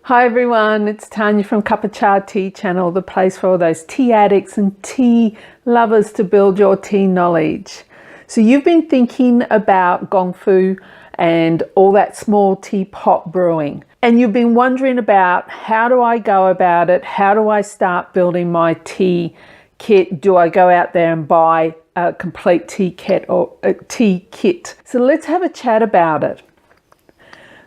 Hi everyone, it's Tanya from Cuppa Cha Tea Channel, the place for all those tea addicts and tea lovers to build your tea knowledge. So you've been thinking about Gong Fu and all that small teapot brewing. And you've been wondering about how do I go about it? How do I start building my tea kit? Do I go out there and buy a complete tea kit or a tea kit? So let's have a chat about it.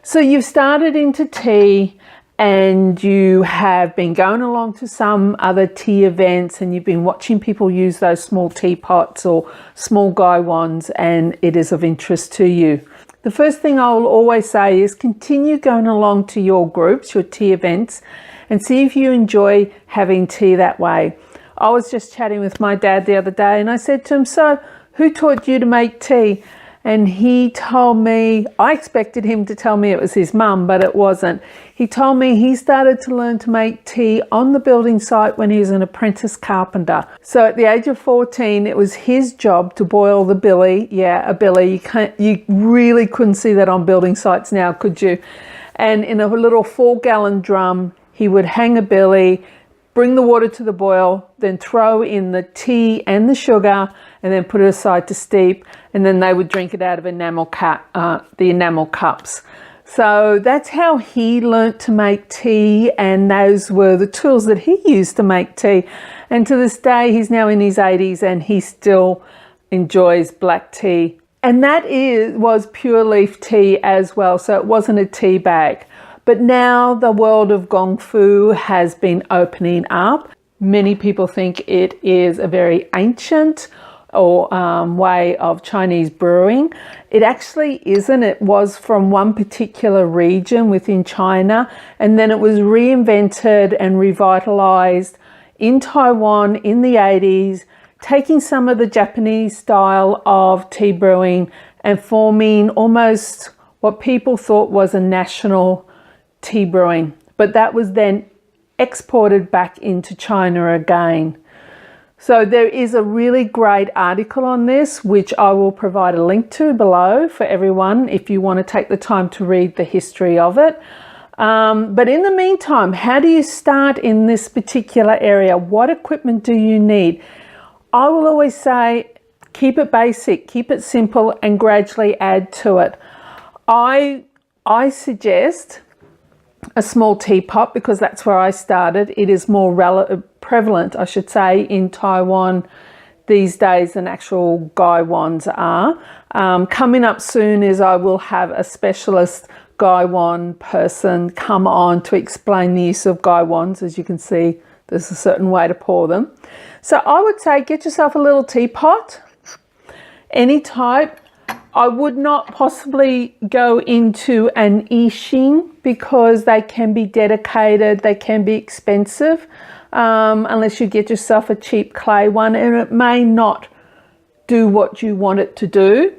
So you've started into tea and you have been going along to some other tea events and you've been watching people use those small teapots or small guy wands, and it is of interest to you. The first thing I will always say is continue going along to your groups, your tea events, and see if you enjoy having tea that way. I was just chatting with my dad the other day and I said to him, "So who taught you to make tea?" And he told me, I expected him to tell me it was his mum, but it wasn't. He told me he started to learn to make tea on the building site when he was an apprentice carpenter. So at the age of 14, it was his job to boil the billy. Yeah, a billy. You really couldn't see that on building sites now, could you? And in a little 4-gallon drum, he would hang a billy, bring the water to the boil, then throw in the tea and the sugar, and then put it aside to steep, and then they would drink it out of the enamel cups. So that's how he learnt to make tea, and those were the tools that he used to make tea. And to this day, he's now in his 80s and he still enjoys black tea. And that was pure leaf tea as well, so it wasn't a tea bag. But now the world of Gong Fu has been opening up. Many people think it is a very ancient or way of Chinese brewing. It actually isn't. It was from one particular region within China, and then it was reinvented and revitalized in Taiwan in the 80s, taking some of the Japanese style of tea brewing and forming almost what people thought was a national tea brewing, but that was then exported back into China again. So there is a really great article on this, which I will provide a link to below for everyone if you want to take the time to read the history of it. But in the meantime, how do you start in this particular area? What equipment do you need? I will always say, keep it basic, keep it simple, and gradually add to it. I suggest a small teapot because that's where I started. It is more prevalent, I should say, in Taiwan these days than actual guy wands are. Coming up soon is I will have a specialist guy wand person come on to explain the use of guy wands. As you can see, there's a certain way to pour them. So I would say get yourself a little teapot, any type. I would not possibly go into an Yixing because they can be dedicated, they can be expensive, unless you get yourself a cheap clay one, and it may not do what you want it to do.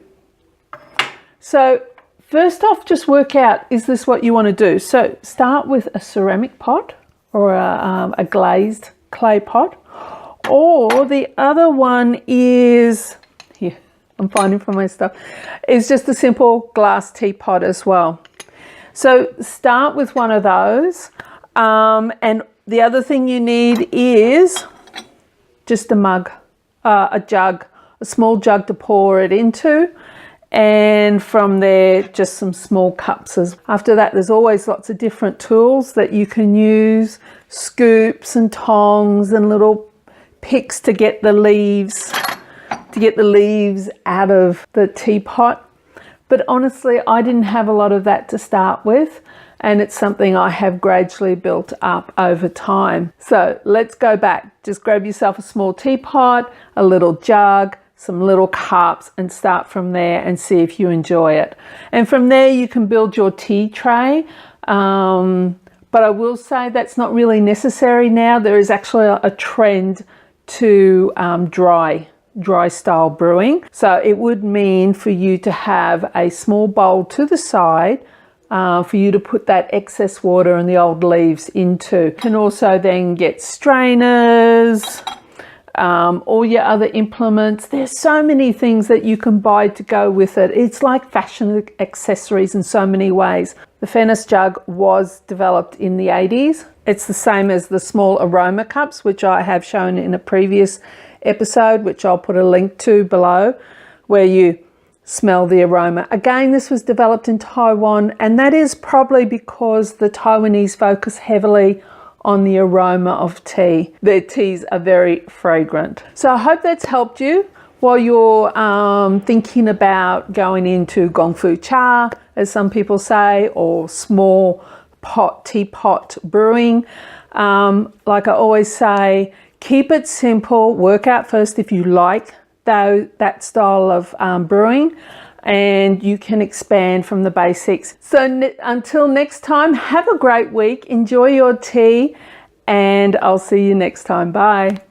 So first off, just work out, is this what you want to do? So start with a ceramic pot or a glazed clay pot, or the other one is, here, I'm finding for my stuff, is just a simple glass teapot as well. So start with one of those, and the other thing you need is just a mug, a jug, a small jug to pour it into, and from there just some small cups. After that, there's always lots of different tools that you can use, scoops and tongs and little picks to get the leaves out of the teapot. But honestly, I didn't have a lot of that to start with, and it's something I have gradually built up over time. So let's go back. Just grab yourself a small teapot, a little jug, some little cups, and start from there and see if you enjoy it. And from there you can build your tea tray. But I will say that's not really necessary now. There is actually a trend to dry style brewing. So it would mean for you to have a small bowl to the side for you to put that excess water and the old leaves into. You can also then get strainers, all your other implements. There's so many things that you can buy to go with it. It's like fashion accessories in so many ways. The Fennis jug was developed in the 80s. It's the same as the small aroma cups, which I have shown in a previous episode, which I'll put a link to below, where you smell the aroma. Again, this was developed in Taiwan, and that is probably because the Taiwanese focus heavily on the aroma of tea. Their teas are very fragrant. So I hope that's helped you while you're thinking about going into Gong Fu Cha, as some people say, or small teapot brewing. Like I always say, keep it simple. Work out first if you like that style of brewing, and you can expand from the basics. So until next time, have a great week. Enjoy your tea, and I'll see you next time. Bye.